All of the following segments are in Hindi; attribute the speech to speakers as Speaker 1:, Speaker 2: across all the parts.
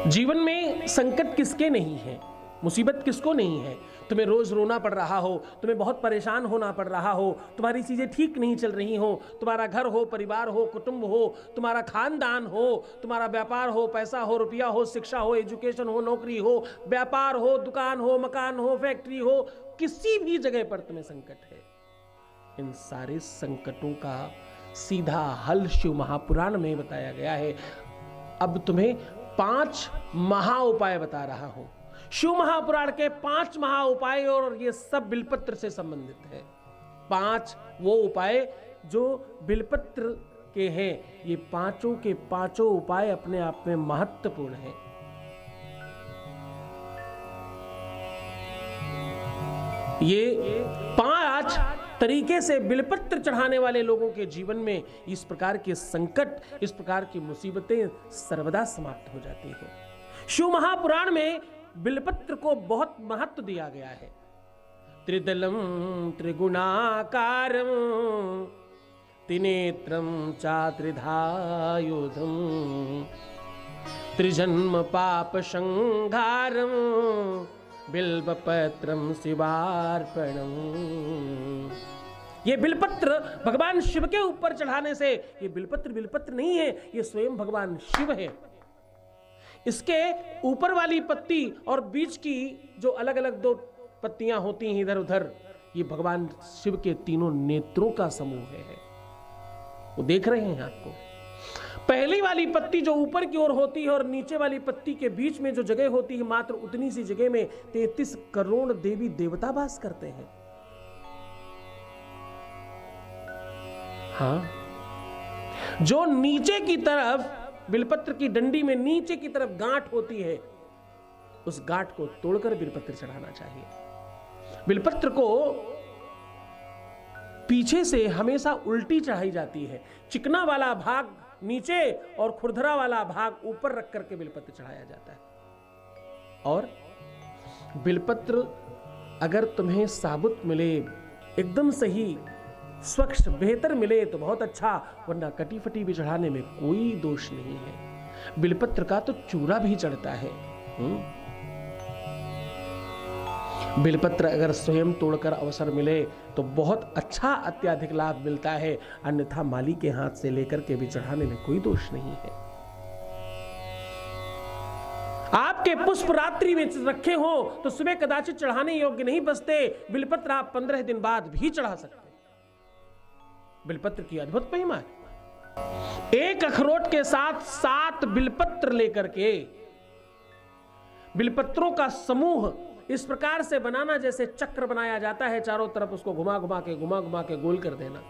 Speaker 1: जीवन में संकट किसके नहीं है, मुसीबत किसको नहीं है। तुम्हें रोज रोना पड़ रहा हो, तुम्हें बहुत परेशान होना पड़ रहा हो, तुम्हारी चीजें ठीक नहीं चल रही हो, तुम्हारा घर हो, परिवार हो, कुटुंब हो, तुम्हारा खानदान हो, तुम्हारा व्यापार हो, पैसा हो, रुपया हो, शिक्षा हो, एजुकेशन हो, नौकरी हो, व्यापार हो, दुकान हो, मकान हो, फैक्ट्री हो, किसी भी जगह पर तुम्हें संकट है। इन सारे संकटों का सीधा हल शिव महापुराण में बताया गया है। अब तुम्हें 5 महा उपाय बता रहा हूं। शिव महापुराण के 5 महा उपाय, और ये सब बिलपत्र से संबंधित है। 5 वो उपाय जो बिलपत्र के हैं। ये पांचों के पांचों उपाय अपने आप में महत्वपूर्ण हैं। ये 5 तरीके से बिलपत्र चढ़ाने वाले लोगों के जीवन में इस प्रकार के संकट, इस प्रकार की मुसीबतें सर्वदा समाप्त हो जाती हैं। शिव महापुराण में बिलपत्र को बहुत महत्व दिया गया है। त्रिदलम त्रिगुणाकारम त्रिनेत्रम चात्रिधायुधम त्रिजन्म पाप संहारम बिल्वपत्रम शिवार्पणम। ये बिलपत्र भगवान शिव के ऊपर चढ़ाने से, ये बिलपत्र नहीं है, ये स्वयं भगवान शिव है। इसके ऊपर वाली पत्ती और बीच की जो अलग अलग 2 पत्तियां होती हैं इधर उधर, ये भगवान शिव के तीनों नेत्रों का समूह है। वो देख रहे हैं आपको। पहली वाली पत्ती जो ऊपर की ओर होती है और नीचे वाली पत्ती के बीच में जो जगह होती है, मात्र उतनी सी जगह में 33 करोड़ देवी देवता वास करते हैं। हाँ, जो नीचे की तरफ बिलपत्र की डंडी में नीचे की तरफ गांठ होती है, उस गांठ को तोड़कर बिलपत्र चढ़ाना चाहिए। बिलपत्र को पीछे से हमेशा उल्टी चढ़ाई जाती है। चिकना वाला भाग नीचे और खुरदरा वाला भाग ऊपर रख करके बिलपत्र चढ़ाया जाता है। और बिलपत्र अगर तुम्हें साबुत मिले, एकदम सही, स्वच्छ, बेहतर मिले तो बहुत अच्छा, वरना कटी फटी भी चढ़ाने में कोई दोष नहीं है। बिलपत्र का तो चूरा भी चढ़ता है। बिलपत्र अगर स्वयं तोड़कर अवसर मिले तो बहुत अच्छा, अत्याधिक लाभ मिलता है। अन्यथा माली के हाथ से लेकर के भी चढ़ाने में कोई दोष नहीं है। आपके पुष्प रात्रि में रखे हो तो सुबह कदाचित चढ़ाने योग्य नहीं बचते। बिलपत्र आप 15 दिन बाद भी चढ़ा सकते। बिलपत्र की अद्भुत महिमा है। एक अखरोट के साथ 7 बिलपत्र लेकर के, बिलपत्रों का समूह इस प्रकार से बनाना जैसे चक्र बनाया जाता है, चारों तरफ उसको घुमा घुमा के गोल कर देना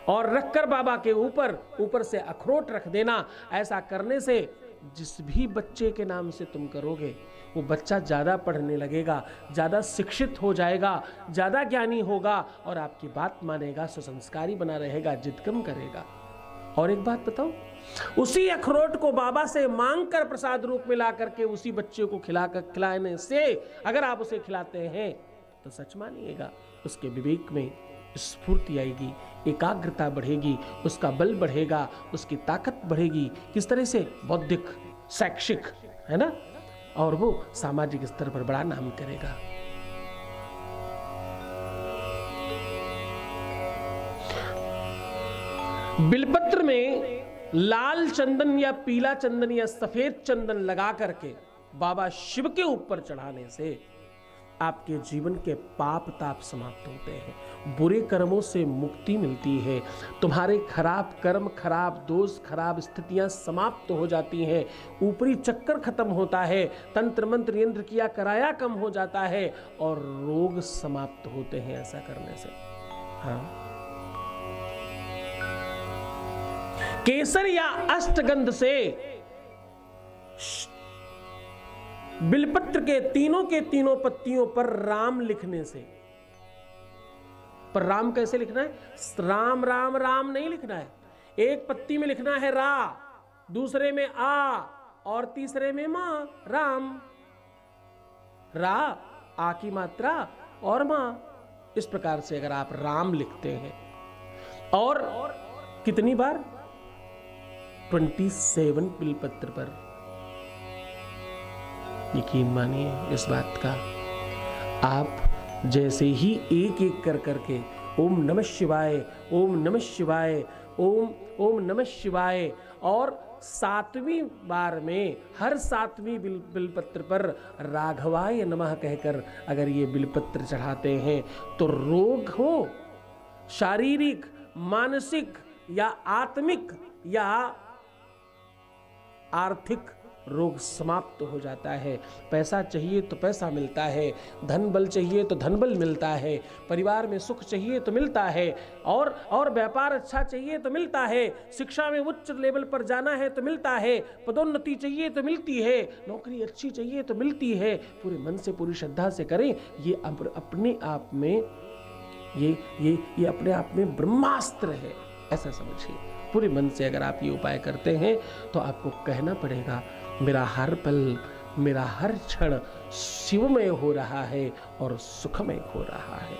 Speaker 1: और रखकर बाबा के ऊपर से अखरोट रख देना। ऐसा करने से जिस भी बच्चे के नाम से तुम करोगे, वो बच्चा ज्यादा पढ़ने लगेगा, ज्यादा शिक्षित हो जाएगा, ज्यादा ज्ञानी होगा और आपकी बात मानेगा, सुसंस्कारी बना रहेगा, जिद कम करेगा। और एक बात बताओ, उसी अखरोट को बाबा से मांगकर प्रसाद रूप में ला करके उसी बच्चे को खिलाने से अगर आप उसे खिलाते हैं तो सच मानिएगा, उसके विवेक में स्फूर्ति आएगी, एकाग्रता बढ़ेगी, उसका बल बढ़ेगा, उसकी ताकत बढ़ेगी। किस तरह से? बौद्धिक, शैक्षिक, है ना, और वो सामाजिक स्तर पर बड़ा नाम करेगा। बिलपत्र में लाल चंदन या पीला चंदन या सफेद चंदन लगा करके बाबा शिव के ऊपर चढ़ाने से आपके जीवन के पाप ताप समाप्त होते हैं, बुरे कर्मों से मुक्ति मिलती है, तुम्हारे खराब कर्म, खराब दोष, खराब स्थितियां समाप्त हो जाती हैं, ऊपरी चक्कर खत्म होता है, तंत्र मंत्र यंत्र किया कराया कम हो जाता है और रोग समाप्त होते हैं ऐसा करने से। हाँ, केसर या अष्टगंध से बिलपत्र के तीनों पत्तियों पर राम लिखने से, पर राम कैसे लिखना है? राम राम राम नहीं लिखना है। एक पत्ती में लिखना है रा, दूसरे में आ और तीसरे में मां। राम, रा, आ की मात्रा और मां। इस प्रकार से अगर आप राम लिखते हैं और कितनी बार? 27 बिलपत्र पर यकीन मानिए इस बात का, आप जैसे ही एक एक कर करके ओम नमः शिवाय, ओम नमः शिवाय, ओम नमः शिवाय, और 7वीं बार में हर 7वीं बिलपत्र पर राघवाय नमः कहकर अगर ये बिलपत्र चढ़ाते हैं तो रोग हो, शारीरिक, मानसिक या आत्मिक या आर्थिक रोग समाप्त हो जाता है। पैसा चाहिए तो पैसा मिलता है, धन बल चाहिए तो धन बल मिलता है, परिवार में सुख चाहिए तो मिलता है, और व्यापार अच्छा चाहिए तो मिलता है, शिक्षा में उच्च लेवल पर जाना है तो मिलता है, पदोन्नति चाहिए तो मिलती है, नौकरी अच्छी चाहिए तो मिलती है। पूरे मन से पूरी श्रद्धा से करें। ये अपने आप में ये अपने आप में ब्रह्मास्त्र है, ऐसा समझिए। पूरे मन से अगर आप ये उपाय करते हैं तो आपको कहना पड़ेगा, मेरा हर पल, मेरा हर क्षण शिवमय हो रहा है और सुखमय हो रहा है।